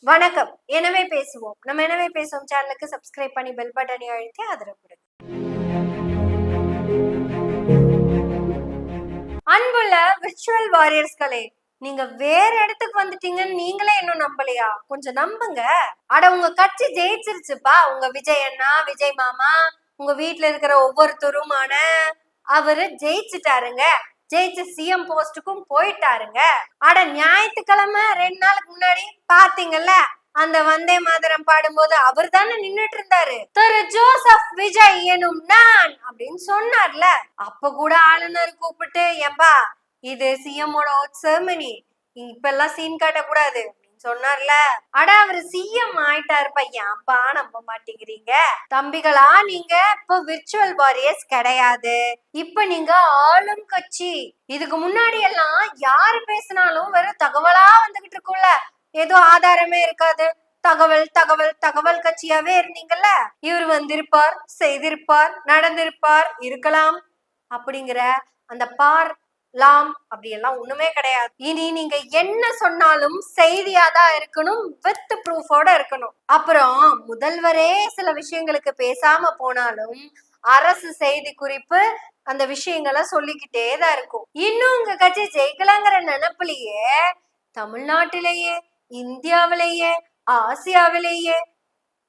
வணக்கம். எனவே பேசுவோம். நம்ம எனவே பேசுவோம் சேனலுக்கு சப்ஸ்கிரைப் பண்ணி பெல் பட்டனை அழுத்தி ஆதரவு கொடுங்க. அன்புள்ள விர்ச்சுவல் வாரியர்ஸ்களே, நீங்க வேற இடத்துக்கு வந்துட்டீங்கன்னு நீங்களே இன்னும் நம்பலையா? கொஞ்சம் நம்புங்க. அட உங்க கட்சி ஜெயிச்சிருச்சுப்பா. உங்க விஜய் அண்ணா, விஜய் மாமா, உங்க வீட்டுல இருக்கிற ஒவ்வொருத்தருமான அவரு ஜெயிச்சுட்டாருங்க. ஜெயிச்ச சிஎம் போஸ்டுக்கும் போயிட்டாருங்க. அட ஞாயிற்றுக்கிழமை 2 நாளுக்கு முன்னாடி பாத்தீங்கல்ல, அந்த வந்தே மாதரம் பாடும்போது அவர் தானே நின்னுட்டு இருந்தாரு. திரு ஜோசப் விஜய் எனும் நான் அப்படின்னு சொன்னார்ல. அப்ப கூட ஆளுநர் கூப்பிட்டு, ஏம்பா இது சிஎம்மோட செர்மனி, இப்ப எல்லாம் சீன் காட்ட கூடாது சொன்னார்ல. அட அவரு சிஎம் ஆயிட்டாரு பையன், அப்பா நம்ப மாட்டேங்கிறீங்க தம்பிகளா. நீங்க இப்ப விர்ச்சுவல் வாரியர்ஸ் கிடையாது, இப்ப நீங்க ஆளும் கட்சி. இதுக்கு முன்னாடி எல்லாம் யாரு பேசினாலும் வெறும் தகவலா வந்துகிட்டு இருக்கும்ல, ஏதோ ஆதாரமே இருக்காது, தகவல் தகவல் தகவல் கட்சியாவே இருந்தீங்கல்ல. இவர் வந்திருப்பார், செய்திருப்பார், நடந்திருப்பார், இருக்கலாம் அப்படிங்கிற அந்த லாம் அப்படி எல்லாம் ஒண்ணுமே கிடையாது. இனி நீங்க என்ன சொன்னாலும் செய்தியாதான் இருக்கணும், வித் ப்ரூஃபோட இருக்கணும். அப்புறம் முதல்வரே சில விஷயங்களுக்கு பேசாம போனாலும் அரசு செய்தி குறிப்பு அந்த விஷயங்களை சொல்லிக்கிட்டே தான் இருக்கும். இன்னும் உங்க கட்சி ஜெயிக்கலாங்கிற நினைப்புலயே தமிழ்நாட்டிலேயே, இந்தியாவிலேயே, ஆசியாவிலேயே,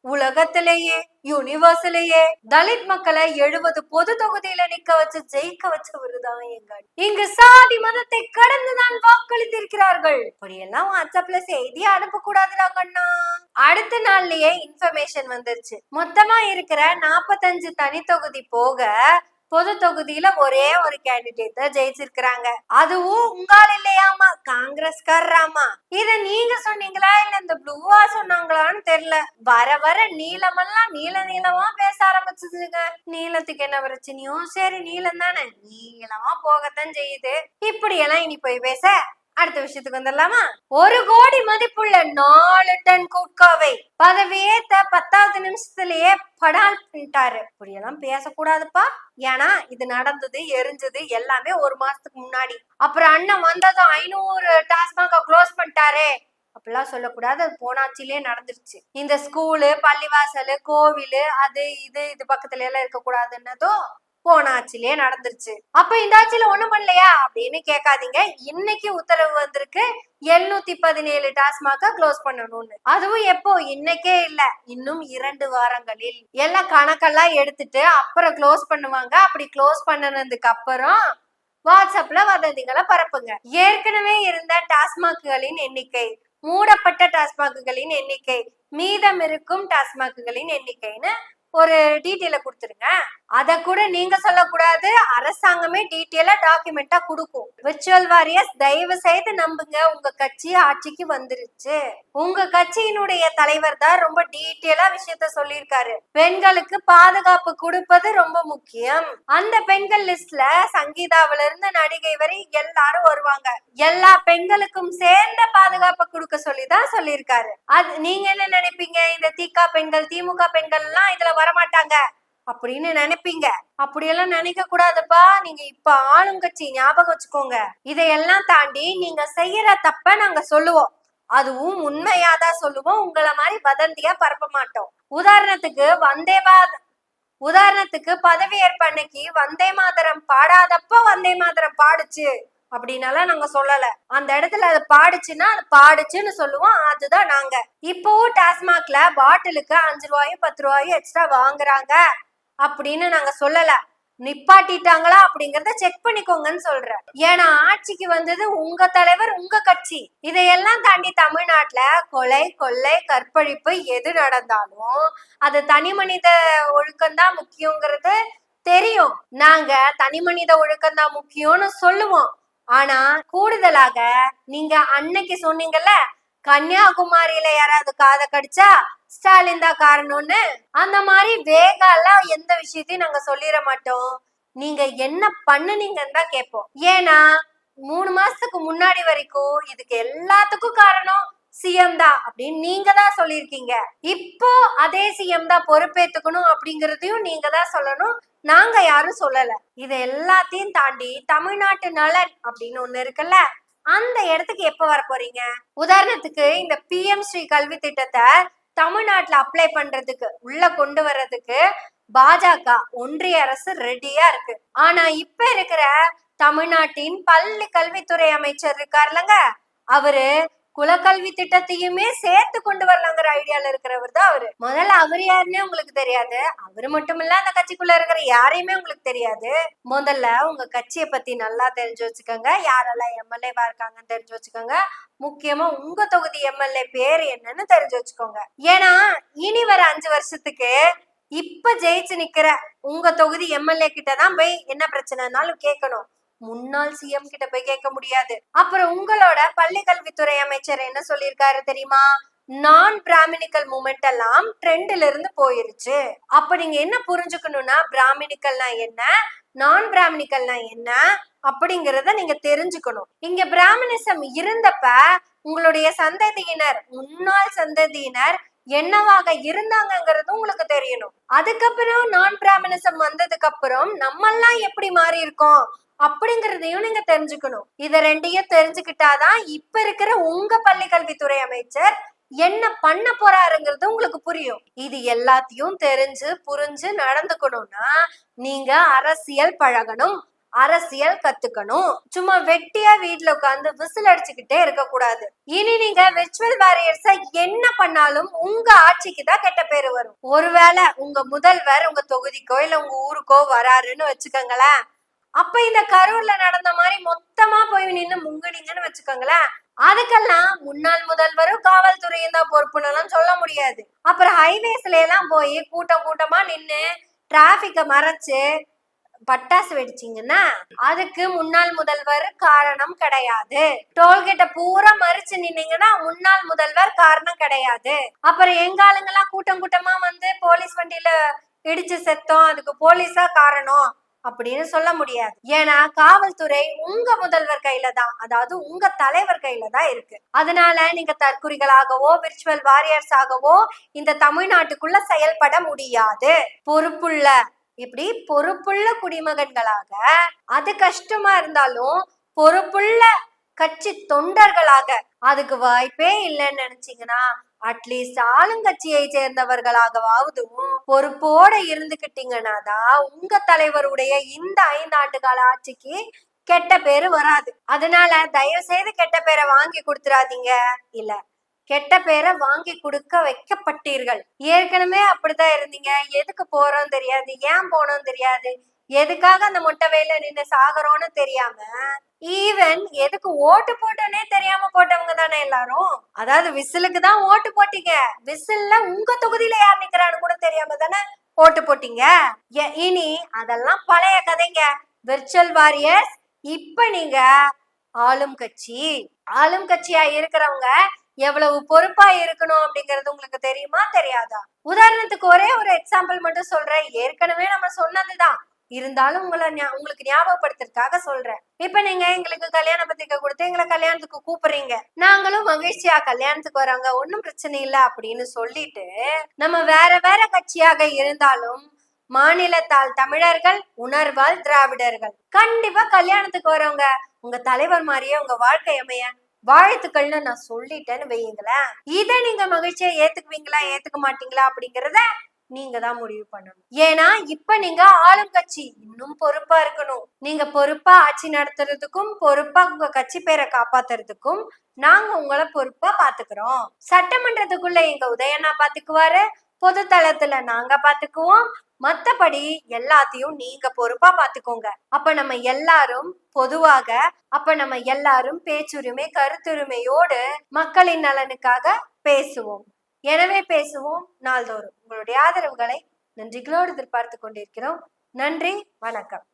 உலகத்திலேயே, யூனிவர்ஸ்லயே தலித் மக்களை 70 பொது தொகுதியில நிக்க வச்சு ஜெயிக்க வச்சவருதான் எங்க. இங்கு சாதி மதத்தை கடந்துதான் வாக்களித்திருக்கிறார்கள். அப்படியெல்லாம் வாட்ஸ்அப்ல செய்தி அனுப்ப கூடாதுடா கண்ணா. அடுத்த நாள்லயே இன்ஃபர்மேஷன் வந்துருச்சு, மொத்தமா இருக்கிற 45 தனி தொகுதி போக பொது தொகுதியில ஒரே ஒரு கேண்டிடேட் தான் ஜெயிச்சிருக்கிறாங்க. அதுவும் உங்கால் இல்லையாமா, காங்கிரஸ்காரராமா. இத நீங்க சொன்னீங்களா இல்ல இந்த ப்ளூவா சொன்னாங்களான்னு தெரியல. வர வர நீளமெல்லாம் நீளமா பேச ஆரம்பிச்சதுங்க. நீளத்துக்கு என்ன பிரச்சனையோ, சரி நீளம் தானே, நீளமா போகத்தான் செய்யுது. இப்படி எல்லாம் இனி போய் பேச அடுத்த விஷயத்துக்கு வந்துடலாமா? 1 கோடி மதிப்புள்ள 4 டன் குட்காவை பதவியேத்த 10வது நிமிஷத்திலேயே படால் பண்ணிட்டாரு. இப்படியெல்லாம் பேசக்கூடாதுப்பா. ஏன்னா இது நடந்தது, எரிஞ்சது எல்லாமே 1 மாசத்துக்கு முன்னாடி. அப்புறம் அண்ணன் வந்ததும் 500 டாஸ்மாக க்ளோஸ் பண்ணிட்டாரே அப்படிலாம் சொல்லக்கூடாது, அது போனாச்சிலே நடந்துருச்சு. இந்த ஸ்கூலு, பள்ளிவாசல், கோவில், அது இது பக்கத்துல எல்லாம் இருக்க கூடாதுன்னதும் போனாச்சிலே நடந்துருச்சு. அப்ப இந்த ஆட்சியில ஒண்ணும் பண்ணலையா அப்படின்னு கேட்காதீங்க. இன்னைக்கு உத்தரவு வந்திருக்கு 717 டாஸ்மாக க்ளோஸ் பண்ணணும்னு. அதுவும் எப்போ? இன்னைக்கே இல்ல, இன்னும் 2 வாரங்களில் எல்லாம் கணக்கெல்லாம் எடுத்துட்டு அப்புறம் க்ளோஸ் பண்ணுவாங்க. அப்படி க்ளோஸ் பண்ணனதுக்கு அப்புறம் வாட்ஸ்அப்ல வதந்திகளை பரப்புங்க. ஏற்கனவே இருந்த டாஸ்மாக்குகளின் எண்ணிக்கை, மூடப்பட்ட டாஸ்மாக்குகளின் எண்ணிக்கை, மீதம் இருக்கும் டாஸ்மாக்குகளின் எண்ணிக்கைன்னு ஒரு டீட்டெயில கொடுத்துருங்க. அத கூட நீங்க சொல்லக்கூடாது, அரசாங்கமே டீட்டெயிலா டாக்குமெண்டா கொடுக்கும். விர்ச்சுவல் வாரியர்ஸ் தயவு செய்து நம்புங்க, உங்க கட்சி ஆட்சிக்கு வந்துருச்சு. உங்க கட்சியினுடைய தலைவர் தான் ரொம்ப டீட்டெயிலா விஷயத்த சொல்லியிருக்காரு. பெண்களுக்கு பாதுகாப்பு கொடுப்பது ரொம்ப முக்கியம். அந்த பெண்கள் லிஸ்ட்ல சங்கீதாவில இருந்து நடிகை வரை எல்லாரும் வருவாங்க. எல்லா பெண்களுக்கும் சேர்ந்த பாதுகாப்பு கொடுக்க சொல்லிதான் சொல்லியிருக்காரு. அது நீங்க என்ன நினைப்பீங்க, இந்த திக பெண்கள், திமுக பெண்கள் எல்லாம் இதுல வரமாட்டாங்க அப்படின்னு நினைப்பீங்க. அப்படியெல்லாம் நினைக்க கூடாதுப்பா. நீங்க இப்ப ஆளுங்கட்சி, ஞாபகம் வச்சுக்கோங்க. இதையெல்லாம் தாண்டி நீங்க செய்யற தப்ப நாங்க சொல்லுவோம், அதுவும் உண்மையாதான் சொல்லுவோம். உங்களை மாதிரி வதந்தியா பரப்ப மாட்டோம். உதாரணத்துக்கு பதவியேற்பு அன்னைக்கு வந்தே மாதரம் பாடாதப்ப வந்தே மாதரம் பாடுச்சு அப்படின்னால நாங்க சொல்லல. அந்த இடத்துல அது பாடுச்சுன்னா அது பாடுச்சுன்னு சொல்லுவோம், அதுதான் நாங்க. இப்பவும் டாஸ்மாக்ல பாட்டிலுக்கு 5 ரூபாயும் 10 ரூபாயும் எக்ஸ்ட்ரா வாங்குறாங்க அப்படின்னு நாங்க சொல்லல. நிப்பாட்டிட்டாங்களா அப்படிங்கறத செக் பண்ணிக்கோங்கன்னு சொல்றேன். ஏன்னா ஆட்சிக்கு வந்தது உங்க தலைவர், உங்க கட்சி. இதையெல்லாம் தாண்டி தமிழ்நாட்டுல கொலை, கொள்ளை, கற்பழிப்பு எது நடந்தாலும் அது தனி மனித ஒழுக்கம்தான் முக்கியங்கிறது தெரியும். நாங்க தனி மனித ஒழுக்கம்தான் முக்கியம்னு சொல்லுவோம். ஆனா கூடுதலாக நீங்க அன்னைக்கு சொன்னீங்கல்ல, கன்னியாகுமரியில யாராவது காதை கடிச்சா ஸ்டாலின் தான் காரணம்னு, அந்த மாதிரி வேகாலாம் எந்த விஷயத்தையும் நாங்க சொல்லிட மாட்டோம். நீங்க என்ன பண்ணுனீங்கன்னு தான் கேட்போம். ஏன்னா 3 மாசத்துக்கு முன்னாடி வரைக்கும் இதுக்கு எல்லாத்துக்கும் காரணம் சிஎம் தான் அப்படின்னு நீங்க தான் சொல்லியிருக்கீங்க. இப்போ அதே சிஎம் தான் பொறுப்பேற்றுக்கணும் அப்படிங்கறதையும் நீங்க தான் சொல்லணும், நாங்க யாரும் சொல்லல. இதை எல்லாத்தையும் தாண்டி தமிழ்நாட்டு நலன் அப்படின்னு ஒண்ணு இருக்குல்ல, அந்த இடத்துக்கு எப்ப வர போறீங்க? உதாரணத்துக்கு இந்த பிஎம் ஸ்ரீ கல்வி திட்டத்தை தமிழ்நாட்டுல அப்ளை பண்றதுக்கு உள்ள கொண்டு வர்றதுக்கு பாஜக ஒன்றிய அரசு ரெடியா இருக்கு. ஆனா இப்ப இருக்கிற தமிழ்நாட்டின் பள்ளி கல்வித்துறை அமைச்சர் இருக்காருலங்க, அவரு குலக்கல்வி திட்டத்தையுமே சேர்த்து கொண்டு வரலாங்கிற ஐடியால இருக்கிறவர் தான் அவரு. முதல்ல அவர் யாருன்னே உங்களுக்கு தெரியாது. அவரு மட்டும் இல்ல, அந்த கட்சிக்குள்ள இருக்கிற யாரையுமே உங்களுக்கு தெரியாது. முதல்ல உங்க கட்சியை பத்தி நல்லா தெரிஞ்சு வச்சுக்கோங்க. யாரெல்லாம் எம்எல்ஏவா இருக்காங்கன்னு தெரிஞ்சு வச்சுக்கோங்க. முக்கியமா உங்க தொகுதி எம்எல்ஏ பேரு என்னன்னு தெரிஞ்சு வச்சுக்கோங்க. ஏன்னா இனி வர 5 வருஷத்துக்கு இப்ப ஜெயிச்சு நிக்கிற உங்க தொகுதி எம்எல்ஏ கிட்டதான் போய் என்ன பிரச்சனைனாலும் கேட்கணும். முன்னாள் சிஎம் கிட்ட போய் கேட்க முடியாது. அப்புறம் உங்களோட பள்ளி கல்வித்துறை அமைச்சர் என்ன சொல்லியிருக்காரு தெரியுமா? நான் பிராமணிக்கல் மூமெண்ட் எல்லாம் ட்ரெண்ட்ல இருந்து போயிருச்சு. அப்ப நீங்க என்ன புரிஞ்சுக்கணும்னா, பிராமணிக்கல்னா என்ன, நான் பிராமணிக்கல்னா என்ன அப்படிங்கறத நீங்க தெரிஞ்சுக்கணும். இங்க பிராமணிசம் இருந்தப்ப உங்களுடைய சந்ததியினர், முன்னாள் சந்ததியினர் என்னவாக இருந்தாங்கிறது உங்களுக்கு தெரியணும். அதுக்கப்புறம் நான் பிராமணிசம் வந்ததுக்கு அப்புறம் நம்மெல்லாம் எப்படி மாறி இருக்கோம் அப்படிங்கறதையும் நீங்க தெரிஞ்சுக்கணும். இத ரெண்டையும் தெரிஞ்சுக்கிட்டாதான் இப்ப இருக்கிற உங்க பள்ளி கல்வித்துறை அமைச்சர் என்ன பண்ண போறாருங்கிறது உங்களுக்கு புரியும். இது எல்லாத்தையும் தெரிஞ்சு புரிஞ்சு நடந்துக்கணும்னா நீங்க அரசியல் பழகணும், அரசியல் கத்துக்கணும். சும்மா வெட்டியா வீட்டுல உட்காந்து விசில் அடிச்சுக்கிட்டே இருக்க கூடாது. இனி நீங்க விர்ச்சுவல் வாரியர்ஸா என்ன பண்ணாலும் உங்க ஆட்சிக்கு தான் கெட்ட பேரு வரும். ஒருவேளை உங்க முதல்வர் உங்க தொகுதிக்கோ இல்ல உங்க ஊருக்கோ வராருன்னு வச்சுக்கோங்களேன், அப்ப இந்த கரூர்ல நடந்த மாதிரி மொத்தமா போய் நின்னு முங்குனீங்கன்னு வச்சுக்கோங்களேன், அதுக்கெல்லாம் முன்னாள் முதல்வரும் காவல்துறையும் தான் பொறுப்புன்னு சொல்ல முடியாது. அப்புறம் ஹைவேஸ்ல எல்லாம் போய் கூட்டம் கூட்டமா நின்னு டிராபிக்க மறைச்சு பட்டாசு வெடிச்சிங்கன்னா அதுக்கு முன்னாள் முதல்வர் காரணம் கிடையாது. டோல்கேட்ட பூரா மறிச்சு நின்னீங்கன்னா முன்னாள் முதல்வர் காரணம் கிடையாது. அப்புறம் எங்க ஆளுங்கெல்லாம் கூட்டம் கூட்டமா வந்து போலீஸ் வண்டியில இடிச்சு செத்தோம், அதுக்கு போலீஸா காரணம் அப்படின்னு சொல்ல முடியாது. ஏன்னா காவல்துறை உங்க முதல்வர் கையில தான், அதாவது உங்க தலைவர் கையில தான் இருக்கு. அதனால நீங்க தற்குறிகளாகவோ விர்ச்சுவல் வாரியர்ஸ் ஆகவோ இந்த தமிழ்நாட்டுக்குள்ள செயல்பட முடியாது. பொறுப்புள்ள பொறுப்புள்ள குடிமகன்களாக, அது கஷ்டமா இருந்தாலும் பொறுப்புள்ள கட்சி தொண்டர்களாக அதுக்கு வாய்ப்பே இல்லைன்னு நினைச்சீங்கன்னா அட்லீஸ்ட் ஆளுங்கட்சியை சேர்ந்தவர்களாகவாவது பொறுப்போட இருந்துகிட்டீங்கன்னா தான் உங்க தலைவருடைய இந்த 5 ஆண்டு கால ஆட்சிக்கு கெட்ட பேரு வராது. அதனால தயவு செய்து கெட்ட பேரை வாங்கி கொடுத்துறாதீங்க. இல்ல, கெட்ட பேரை வாங்கி கொடுக்க வைக்கப்பட்டீர்கள். ஏற்கனவே அப்படித்தான் இருந்தீங்க. எதுக்கு போறோம் தெரியாது, ஏன் போனோம் தெரியாது, எதுக்காக அந்த மொட்டை வெயில நின்று சாகுறோம்னு தெரியாம, ஈவன் எதுக்கு ஓட்டு போட்டோன்னே தெரியாம போட்டவங்க தானே எல்லாரும். அதாவது விசிலுக்கு தான் ஓட்டு போட்டீங்க, விசில்ல உங்க தொகுதியில யார் நிக்கிறான்னு கூட தெரியாம தானே ஓட்டு போட்டீங்க. இனி அதெல்லாம் பழைய கதைங்க. விர்ச்சுவல் வாரியர்ஸ், இப்ப நீங்க ஆளும் கட்சியா இருக்கிறவங்க எவ்வளவு பொறுப்பா இருக்கணும் அப்படிங்கறது உங்களுக்கு தெரியுமா தெரியாதா? உதாரணத்துக்கு ஒரே ஒரு எக்ஸாம்பிள் மட்டும் சொல்றேன். ஏற்கனவே நம்ம சொன்னதுதான், இருந்தாலும் உங்களுக்கு ஞாபகப்படுத்துறதுக்காக சொல்றேன். இப்ப நீங்க எங்களுக்கு கல்யாண பத்திரிக்கை கொடுத்து எங்களை கல்யாணத்துக்கு கூப்பிடுறீங்க, நாங்களும் மகிழ்ச்சியா கல்யாணத்துக்கு வராங்க, ஒன்னும் பிரச்சனை இல்லை அப்படின்னு சொல்லிட்டு நம்ம வேற வேற கட்சியாக இருந்தாலும் மாநிலத்தால் தமிழர்கள், உணர்வால் திராவிடர்கள், கண்டிப்பா கல்யாணத்துக்கு வரவங்க உங்க தலைவர் மாதிரியே உங்க வாழ்க்கை அமைய வாழ்த்துக்கள்னு நான் சொல்லிட்டேன்னு வையுங்களேன். இதை நீங்க மகிழ்ச்சியா ஏத்துக்குவீங்களா ஏத்துக்க மாட்டீங்களா அப்படிங்கறத நீங்க தான் முடிவு பண்ணணும். ஏன்னா இப்ப நீங்க ஆளும் கட்சி, இன்னும் பொறுப்பா இருக்கணும். நீங்க பொறுப்பா ஆட்சி நடத்துறதுக்கும் பொறுப்பா உங்க கட்சி பேரை காப்பாத்துறதுக்கும் நாங்க உங்களை பொறுப்பா பாத்துக்கிறோம். சட்டமன்றத்துக்குள்ள எங்க உதயண்ணா பாத்துக்குவாரு, பொது தளத்துல நாங்க பாத்துக்குவோம், மத்தபடி எல்லாத்தையும் நீங்க பொறுப்பா பாத்துக்கோங்க. அப்ப நம்ம எல்லாரும் பேச்சுரிமை கருத்துரிமையோடு மக்களின் நலனுக்காக பேசுவோம். எனவே பேசுவோம் நாள்தோறும். உங்களுடைய ஆதரவுகளை நன்றிகளோடு எதிர்பார்த்து கொண்டிருக்கிறோம். நன்றி, வணக்கம்.